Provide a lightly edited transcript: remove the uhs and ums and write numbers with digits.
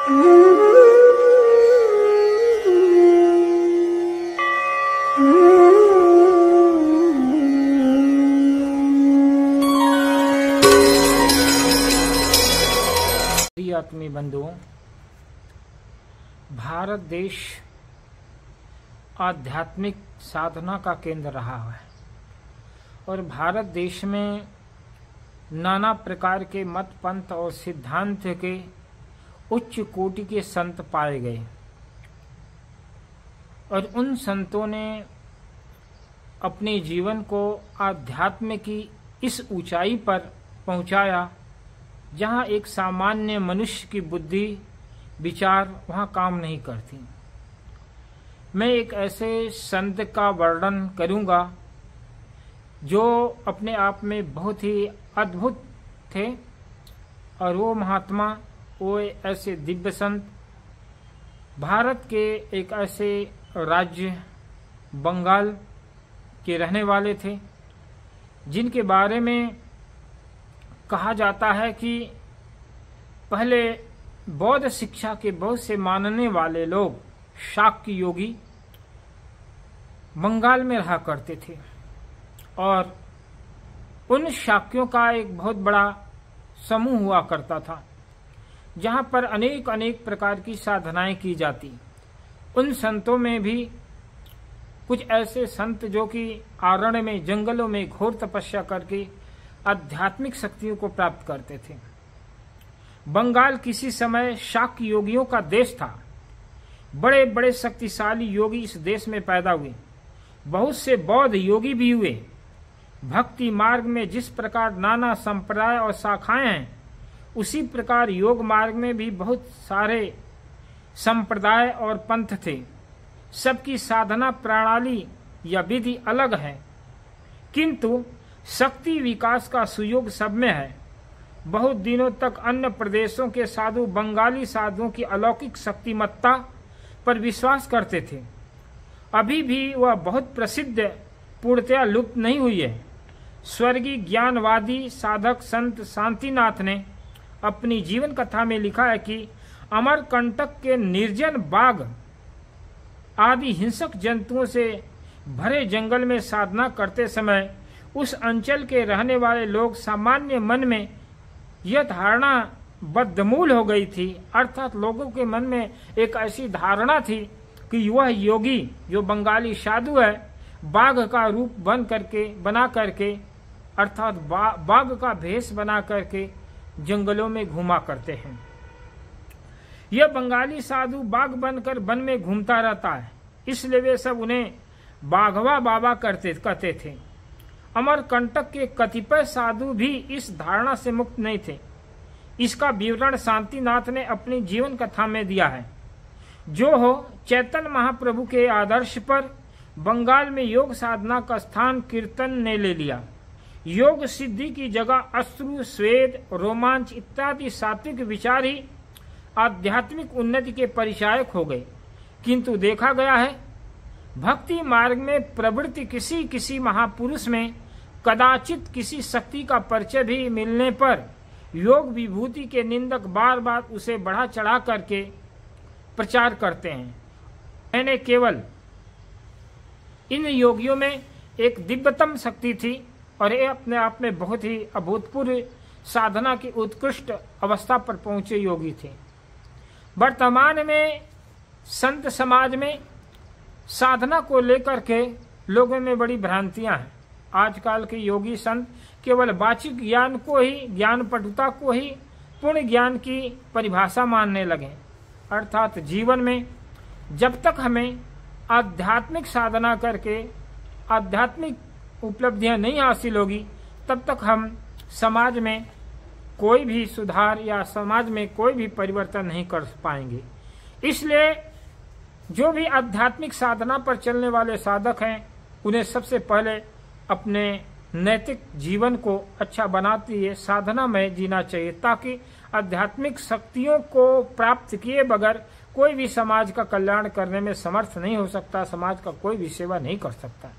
आत्मीय बंधुओं, भारत देश आध्यात्मिक साधना का केंद्र रहा है और भारत देश में नाना प्रकार के मत पंथ और सिद्धांत के उच्च कोटि के संत पाए गए और उन संतों ने अपने जीवन को आध्यात्म की इस ऊंचाई पर पहुंचाया जहां एक सामान्य मनुष्य की बुद्धि विचार वहां काम नहीं करती। मैं एक ऐसे संत का वर्णन करूंगा जो अपने आप में बहुत ही अद्भुत थे और वो महात्मा, वो ऐसे दिव्य संत भारत के एक ऐसे राज्य बंगाल के रहने वाले थे जिनके बारे में कहा जाता है कि पहले बौद्ध शिक्षा के बहुत से मानने वाले लोग शाक्य योगी बंगाल में रहा करते थे और उन शाक्यों का एक बहुत बड़ा समूह हुआ करता था जहां पर अनेक अनेक प्रकार की साधनाएं की जाती। उन संतों में भी कुछ ऐसे संत जो कि आरण्य में जंगलों में घोर तपस्या करके आध्यात्मिक शक्तियों को प्राप्त करते थे। बंगाल किसी समय शाक्य योगियों का देश था। बड़े बड़े शक्तिशाली योगी इस देश में पैदा हुए। बहुत से बौद्ध योगी भी हुए। भक्ति मार्ग में जिस प्रकार नाना संप्रदाय और शाखाएं हैं, उसी प्रकार योग मार्ग में भी बहुत सारे संप्रदाय और पंथ थे। सबकी साधना प्रणाली या विधि अलग है, किंतु शक्ति विकास का सुयोग सब में है। बहुत दिनों तक अन्य प्रदेशों के साधु बंगाली साधुओं की अलौकिक शक्तिमत्ता पर विश्वास करते थे। अभी भी वह बहुत प्रसिद्ध पूर्णतया लुप्त नहीं हुई है। स्वर्गीय ज्ञानवादी साधक संत शांतिनाथ ने अपनी जीवन कथा में लिखा है कि अमरकंटक के निर्जन बाघ आदि हिंसक जंतुओं से भरे जंगल में साधना करते समय उस अंचल के रहने वाले लोग सामान्य मन में यह धारणा बद्धमूल हो गई थी, अर्थात लोगों के मन में एक ऐसी धारणा थी कि वह योगी जो बंगाली साधु है बाघ का रूप बना करके अर्थात बाघ का भेष बना करके जंगलों में घूमा करते हैं। यह बंगाली साधु बाघ बनकर वन में घूमता रहता है, इसलिए वे सब उन्हें बाघवा बाबा कहते थे। अमरकंटक के कतिपय साधु भी इस धारणा से मुक्त नहीं थे। इसका विवरण शांतिनाथ ने अपनी जीवन कथा में दिया है। जो हो, चैतन्य महाप्रभु के आदर्श पर बंगाल में योग साधना का स्थान कीर्तन ने ले लिया। योग सिद्धि की जगह अश्रु, स्वेद, रोमांच इत्यादि सात्विक विचार ही आध्यात्मिक उन्नति के परिचायक हो गए। किंतु देखा गया है भक्ति मार्ग में प्रवृत्ति किसी किसी महापुरुष में कदाचित किसी शक्ति का परिचय भी मिलने पर योग विभूति के निंदक बार बार उसे बढ़ा चढ़ा करके प्रचार करते हैं। मैंने केवल इन योगियों में एक दिव्यतम शक्ति थी और ये अपने आप में बहुत ही अभूतपूर्व साधना की उत्कृष्ट अवस्था पर पहुंचे योगी थे। वर्तमान में संत समाज में साधना को लेकर के लोगों में बड़ी भ्रांतियां हैं। आजकल के योगी संत केवल वाचिक ज्ञान को ही, ज्ञान पटुता को ही पूर्ण ज्ञान की परिभाषा मानने लगे। अर्थात जीवन में जब तक हमें आध्यात्मिक साधना करके आध्यात्मिक उपलब्धियां नहीं हासिल होगी, तब तक हम समाज में कोई भी सुधार या समाज में कोई भी परिवर्तन नहीं कर पाएंगे। इसलिए जो भी आध्यात्मिक साधना पर चलने वाले साधक हैं, उन्हें सबसे पहले अपने नैतिक जीवन को अच्छा बनाते हुए साधना में जीना चाहिए, ताकि आध्यात्मिक शक्तियों को प्राप्त किए बगैर कोई भी समाज का कल्याण करने में समर्थ नहीं हो सकता, समाज का कोई भी सेवा नहीं कर सकता।